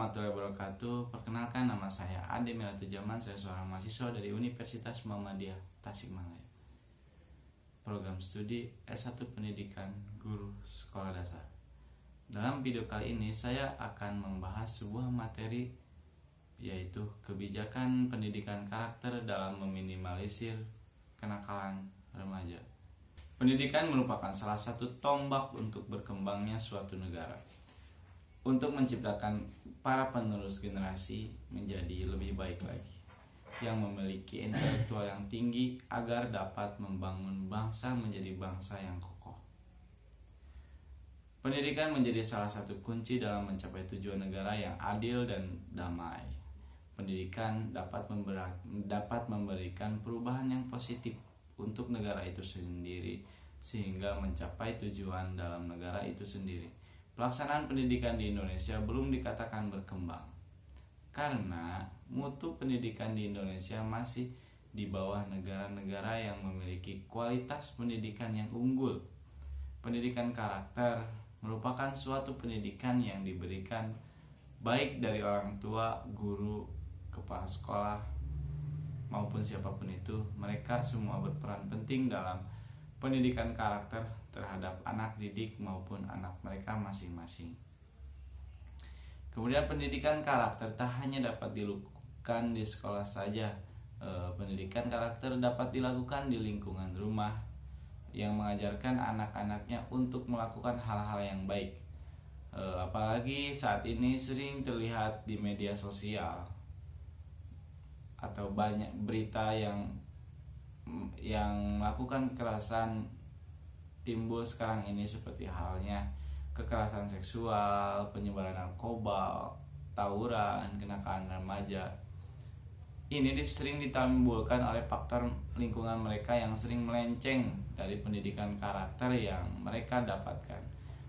warahmatullahi wabarakatuh. Perkenalkan, nama saya Ade Melatu Jaman. Saya seorang mahasiswa dari Universitas Muhammadiyah Tasikmalaya. Program studi S1 Pendidikan Guru Sekolah Dasar. Dalam video kali ini saya akan membahas sebuah materi, yaitu kebijakan pendidikan karakter dalam meminimalisir kenakalan remaja. Pendidikan merupakan salah satu tombak untuk berkembangnya suatu negara, untuk menciptakan para penerus generasi menjadi lebih baik lagi, yang memiliki intelektual yang tinggi agar dapat membangun bangsa menjadi bangsa yang kokoh. Pendidikan menjadi salah satu kunci dalam mencapai tujuan negara yang adil dan damai. Pendidikan dapat memberikan perubahan yang positif untuk negara itu sendiri, sehingga mencapai tujuan dalam negara itu sendiri. Pelaksanaan pendidikan di Indonesia belum dikatakan berkembang, karena mutu pendidikan di Indonesia masih di bawah negara-negara yang memiliki kualitas pendidikan yang unggul. Pendidikan karakter merupakan suatu pendidikan yang diberikan baik dari orang tua, guru, kepala sekolah, maupun siapapun itu. Mereka semua berperan penting dalam pendidikan karakter terhadap anak didik maupun anak mereka masing-masing. Kemudian pendidikan karakter tak hanya dapat dilakukan di sekolah saja. Pendidikan karakter dapat dilakukan di lingkungan rumah, yang mengajarkan anak-anaknya untuk melakukan hal-hal yang baik. Apalagi saat ini sering terlihat di media sosial atau banyak berita yang melakukan kekerasan timbul sekarang ini, seperti halnya kekerasan seksual, penyebaran narkoba, tawuran, kenakalan remaja. Ini sering ditimbulkan oleh faktor lingkungan mereka yang sering melenceng dari pendidikan karakter yang mereka dapatkan,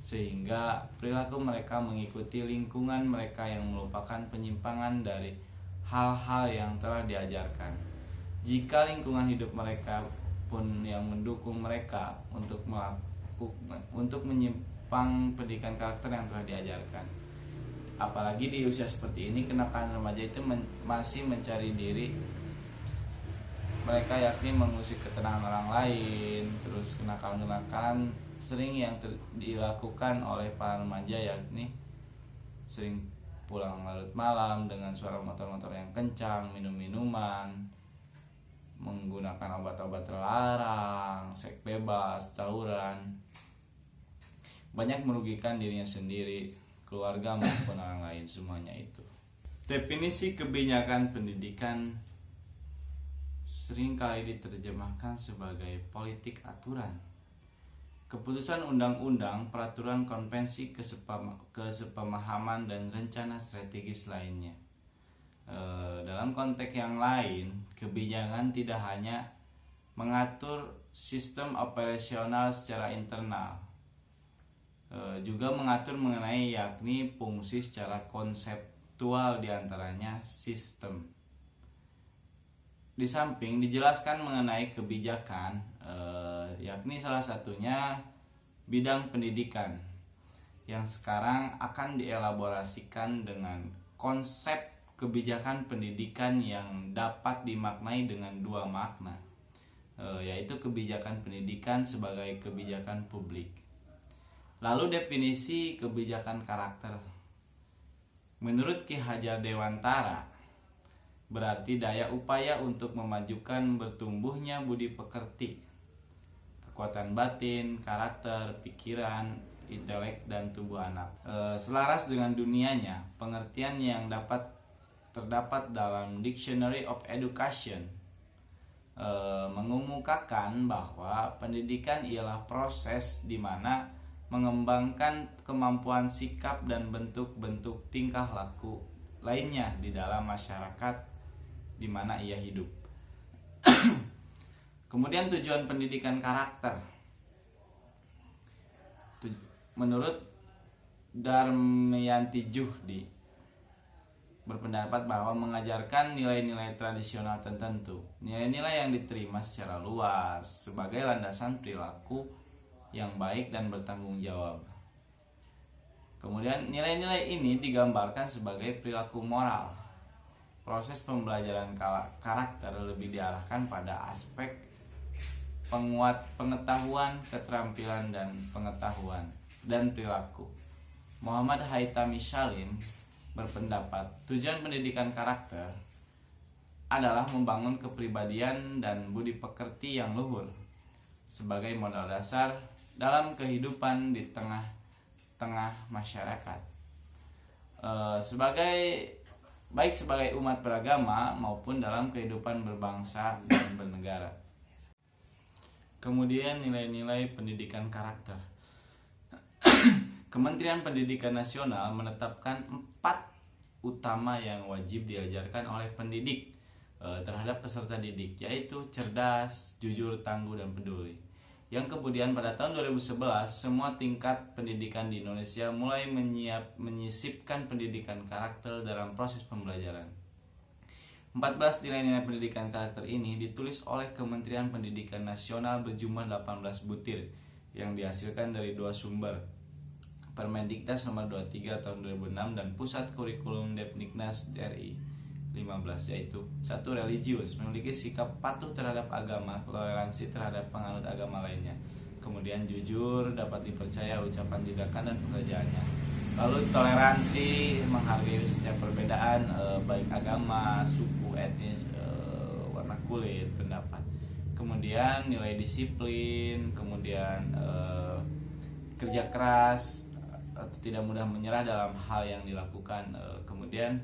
sehingga perilaku mereka mengikuti lingkungan mereka yang merupakan penyimpangan dari hal-hal yang telah diajarkan. Jika lingkungan hidup mereka pun yang mendukung mereka untuk menyimpang pendidikan karakter yang telah diajarkan, apalagi di usia seperti ini, kenakalan remaja itu masih mencari diri mereka, yakni mengusik ketenangan orang lain. Terus kenakalan sering yang dilakukan oleh para remaja, yakni sering pulang larut malam dengan suara motor-motor yang kencang, minum-minuman, menggunakan obat-obat terlarang, seks bebas, tawuran. Banyak merugikan dirinya sendiri, keluarga maupun orang lain, semuanya itu. Definisi kebijakan pendidikan seringkali diterjemahkan sebagai politik aturan, keputusan undang-undang, peraturan, konvensi, kesepemahaman, dan rencana strategis lainnya. Dalam konteks yang lain, kebijakan tidak hanya mengatur sistem operasional secara internal, juga mengatur mengenai yakni fungsi secara konseptual, diantaranya sistem. Di samping dijelaskan mengenai kebijakan, yakni salah satunya bidang pendidikan, yang sekarang akan dielaborasikan dengan konsep kebijakan pendidikan yang dapat dimaknai dengan dua makna, yaitu kebijakan pendidikan sebagai kebijakan publik. Lalu definisi kebijakan karakter. Menurut Ki Hajar Dewantara, berarti daya upaya untuk memajukan bertumbuhnya budi pekerti, kekuatan batin, karakter, pikiran, intelek, dan tubuh anak. Selaras dengan dunianya, pengertian yang terdapat dalam Dictionary of Education mengemukakan bahwa pendidikan ialah proses di mana mengembangkan kemampuan sikap dan bentuk-bentuk tingkah laku lainnya di dalam masyarakat di mana ia hidup. Kemudian tujuan pendidikan karakter. Menurut Darmayanti Juhdi, berpendapat bahwa mengajarkan nilai-nilai tradisional tertentu, nilai-nilai yang diterima secara luas sebagai landasan perilaku yang baik dan bertanggung jawab. Kemudian nilai-nilai ini digambarkan sebagai perilaku moral. Proses pembelajaran karakter lebih diarahkan pada aspek penguat pengetahuan, keterampilan dan pengetahuan dan perilaku. Muhammad Haitami Salim berpendapat tujuan pendidikan karakter adalah membangun kepribadian dan budi pekerti yang luhur sebagai modal dasar dalam kehidupan di tengah masyarakat. Baik sebagai umat beragama maupun dalam kehidupan berbangsa dan bernegara. Kemudian nilai-nilai pendidikan karakter. Kementerian Pendidikan Nasional menetapkan 4 utama yang wajib diajarkan oleh pendidik terhadap peserta didik, yaitu cerdas, jujur, tangguh, dan peduli. Yang kemudian pada tahun 2011 semua tingkat pendidikan di Indonesia mulai menyisipkan pendidikan karakter dalam proses pembelajaran. 14 nilai-nilai pendidikan karakter ini ditulis oleh Kementerian Pendidikan Nasional berjumlah 18 butir yang dihasilkan dari 2 sumber, Permendiknas nomor 23 tahun 2006 dan Pusat Kurikulum Depdiknas RI 15, yaitu 1. Religius, memiliki sikap patuh terhadap agama, toleransi terhadap penganut agama lainnya. Kemudian jujur, dapat dipercaya ucapan, tindakan, dan pekerjaannya. Lalu toleransi, menghargai setiap perbedaan baik agama, suku, etnis, warna kulit, pendapat. Kemudian nilai disiplin, kemudian kerja keras, tidak mudah menyerah dalam hal yang dilakukan. Kemudian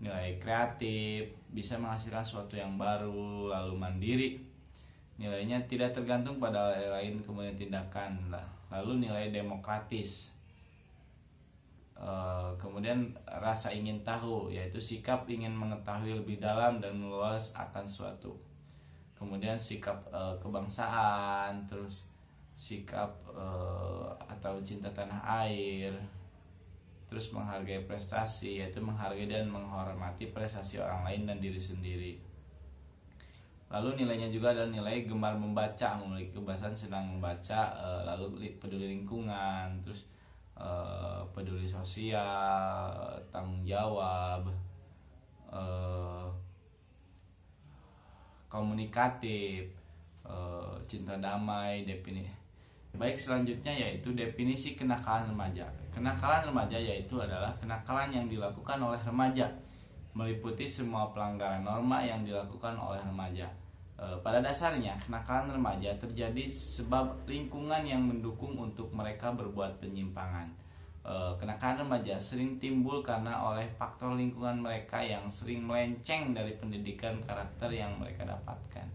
nilai kreatif, bisa menghasilkan sesuatu yang baru, lalu mandiri. Nilainya tidak tergantung pada lain, kemudian tindakan. Lalu nilai demokratis. Kemudian rasa ingin tahu, yaitu sikap ingin mengetahui lebih dalam dan meluas akan suatu. Kemudian sikap kebangsaan, terus sikap atau cinta tanah air. Terus menghargai prestasi, yaitu menghargai dan menghormati prestasi orang lain dan diri sendiri. Lalu nilainya juga adalah nilai gemar membaca, memiliki kebiasaan senang membaca, lalu peduli lingkungan, terus peduli sosial, tanggung jawab, komunikatif, cinta damai, definisi. Baik, selanjutnya yaitu definisi kenakalan remaja. Kenakalan remaja yaitu adalah kenakalan yang dilakukan oleh remaja, meliputi semua pelanggaran norma yang dilakukan oleh remaja. Pada dasarnya, kenakalan remaja terjadi sebab lingkungan yang mendukung untuk mereka berbuat penyimpangan. Kenakalan remaja sering timbul karena oleh faktor lingkungan mereka yang sering melenceng dari pendidikan karakter yang mereka dapatkan,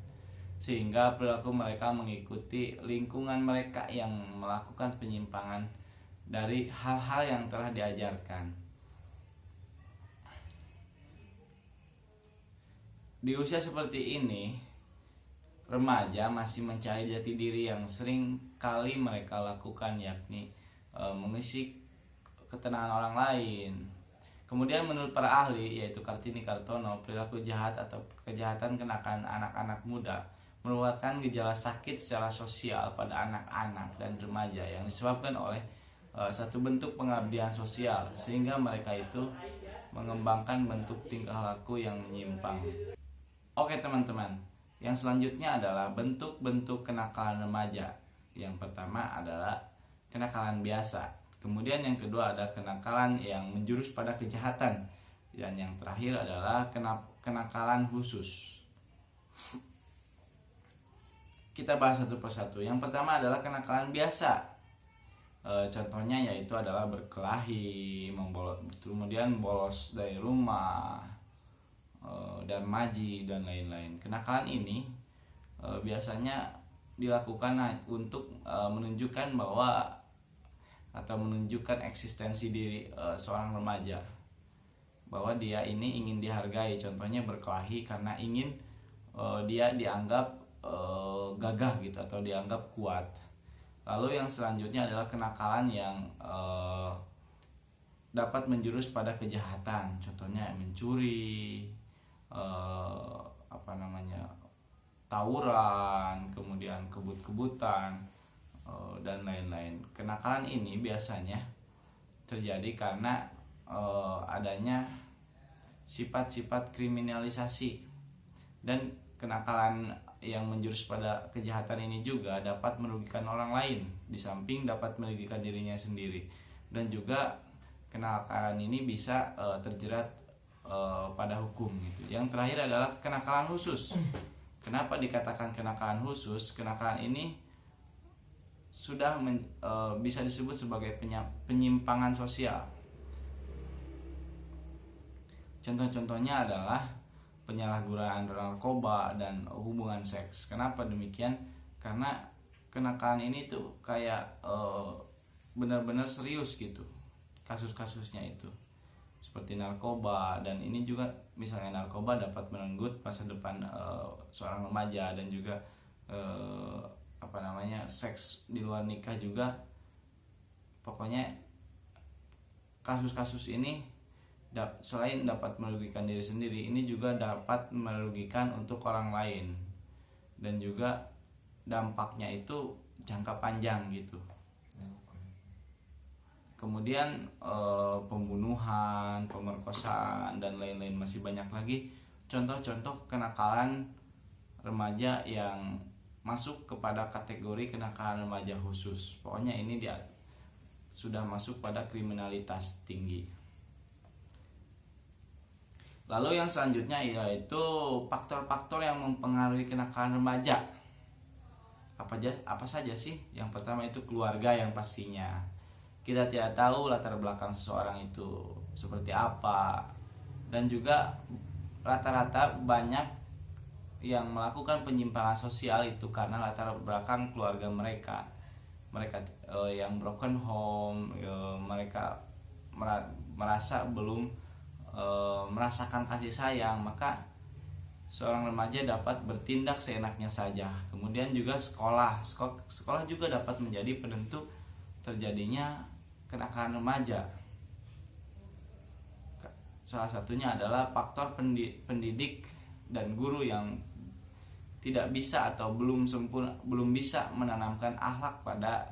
sehingga perilaku mereka mengikuti lingkungan mereka yang melakukan penyimpangan dari hal-hal yang telah diajarkan. Di usia seperti ini, remaja masih mencari jati diri yang sering kali mereka lakukan, yakni mengisi ketenangan orang lain. Kemudian menurut para ahli, yaitu Kartini Kartono, perilaku jahat atau kejahatan kenakan anak-anak muda merupakan gejala sakit secara sosial pada anak-anak dan remaja yang disebabkan oleh satu bentuk pengabdian sosial, sehingga mereka itu mengembangkan bentuk tingkah laku yang menyimpang. Oke teman-teman, yang selanjutnya adalah bentuk-bentuk kenakalan remaja. Yang pertama adalah kenakalan biasa, kemudian yang kedua ada kenakalan yang menjurus pada kejahatan, dan yang terakhir adalah kenakalan khusus. Kita bahas satu persatu. Yang pertama adalah kenakalan biasa. Contohnya yaitu adalah berkelahi, kemudian bolos dari rumah, dan maji, dan lain-lain. Kenakalan ini biasanya dilakukan untuk menunjukkan bahwa atau menunjukkan eksistensi diri seorang remaja, bahwa dia ini ingin dihargai. Contohnya berkelahi karena ingin dia dianggap gagah gitu, atau dianggap kuat. Lalu yang selanjutnya adalah kenakalan yang dapat menjurus pada kejahatan. Contohnya mencuri, tawuran, kemudian kebut-kebutan, dan lain-lain. Kenakalan ini biasanya terjadi karena adanya sifat-sifat kriminalisasi, dan kenakalan yang menjurus pada kejahatan ini juga dapat merugikan orang lain di samping dapat merugikan dirinya sendiri, dan juga kenakalan ini bisa terjerat pada hukum gitu. Yang terakhir adalah kenakalan khusus. Kenapa dikatakan kenakalan khusus? Kenakalan ini sudah bisa disebut sebagai penyimpangan sosial. Contoh-contohnya adalah penyalahgunaan narkoba dan hubungan seks. Kenapa demikian? Karena kenakalan ini tuh kayak benar-benar serius gitu kasus-kasusnya itu, seperti narkoba. Dan ini juga misalnya narkoba dapat merenggut masa depan seorang remaja, dan juga seks di luar nikah juga. Pokoknya kasus-kasus ini selain dapat merugikan diri sendiri, ini juga dapat merugikan untuk orang lain, dan juga dampaknya itu jangka panjang gitu. Kemudian pembunuhan, pemerkosaan, dan lain-lain masih banyak lagi contoh-contoh kenakalan remaja yang masuk kepada kategori kenakalan remaja khusus. Pokoknya ini dia sudah masuk pada kriminalitas tinggi. Lalu yang selanjutnya yaitu faktor-faktor yang mempengaruhi kenakalan remaja. Apa saja sih? Yang pertama itu keluarga yang pastinya. Kita tidak tahu latar belakang seseorang itu seperti apa, dan juga rata-rata banyak yang melakukan penyimpangan sosial itu karena latar belakang keluarga mereka yang broken home, mereka merasa belum merasakan kasih sayang, maka seorang remaja dapat bertindak seenaknya saja. Kemudian juga sekolah juga dapat menjadi penentu terjadinya kenakalan remaja. Salah satunya adalah faktor pendidik dan guru yang tidak bisa atau belum bisa menanamkan akhlak pada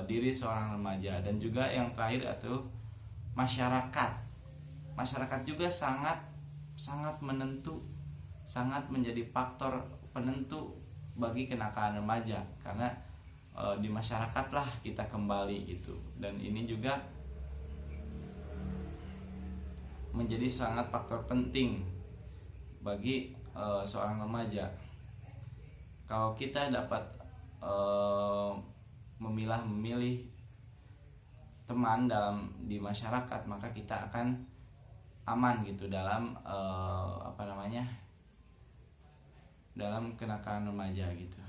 diri seorang remaja. Dan juga yang terakhir itu masyarakat juga sangat menjadi faktor penentu bagi kenakalan remaja, karena di masyarakatlah kita kembali gitu. Dan ini juga menjadi sangat faktor penting bagi seorang remaja. Kalau kita dapat memilih teman di masyarakat, maka kita akan aman gitu dalam dalam kenakalan remaja gitu.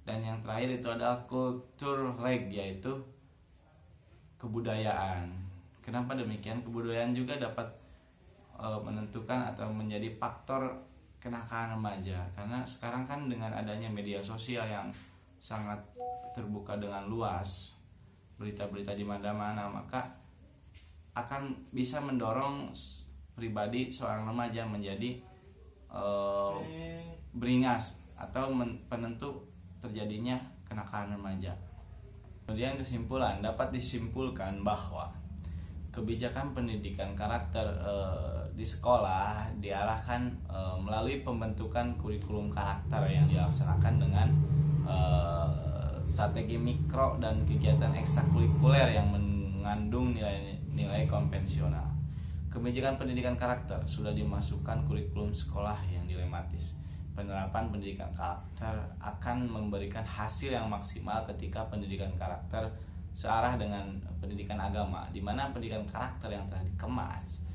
Dan yang terakhir itu adalah culture lag, yaitu kebudayaan. Kenapa demikian? Kebudayaan juga dapat menentukan atau menjadi faktor kenakalan remaja, karena sekarang kan dengan adanya media sosial yang sangat terbuka dengan luas, berita-berita di mana-mana, maka akan bisa mendorong pribadi seorang remaja menjadi beringas atau penentu terjadinya kenakalan remaja. Kemudian kesimpulan, dapat disimpulkan bahwa kebijakan pendidikan karakter di sekolah diarahkan melalui pembentukan kurikulum karakter yang dilaksanakan dengan strategi mikro dan kegiatan ekstrakurikuler yang mengandung nilai konvensional. Kebijakan pendidikan karakter sudah dimasukkan kurikulum sekolah yang dilematis. Penerapan pendidikan karakter akan memberikan hasil yang maksimal ketika pendidikan karakter searah dengan pendidikan agama, di mana pendidikan karakter yang telah dikemas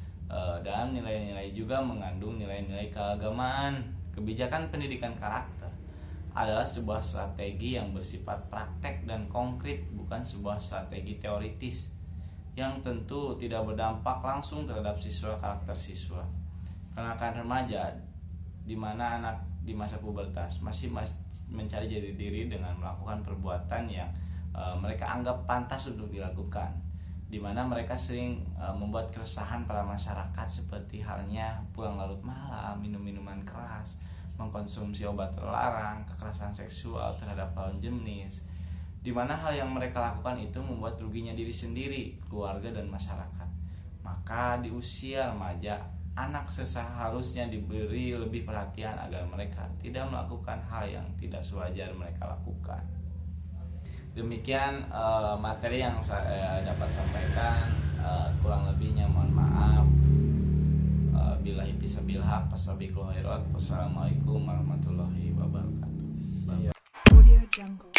dalam nilai-nilai juga mengandung nilai-nilai keagamaan. Kebijakan pendidikan karakter adalah sebuah strategi yang bersifat praktek dan konkret, bukan sebuah strategi teoritis yang tentu tidak berdampak langsung terhadap siswa karakter siswa. Kenakalan remaja, di mana anak di masa pubertas masih mencari jati diri dengan melakukan perbuatan yang mereka anggap pantas untuk dilakukan, di mana mereka sering membuat keresahan para masyarakat, seperti halnya pulang larut malam, minum minuman keras, mengkonsumsi obat terlarang, kekerasan seksual terhadap lawan jenis, di mana hal yang mereka lakukan itu membuat ruginya diri sendiri, keluarga, dan masyarakat. Maka di usia remaja, anak seharusnya diberi lebih perhatian agar mereka tidak melakukan hal yang tidak sewajar mereka lakukan. Demikian materi yang saya dapat sampaikan, kurang lebihnya mohon maaf. Billahi fisabilil haq, fastabiqul khairat. Wassalamualaikum warahmatullahi wabarakatuh. Audio Jungle.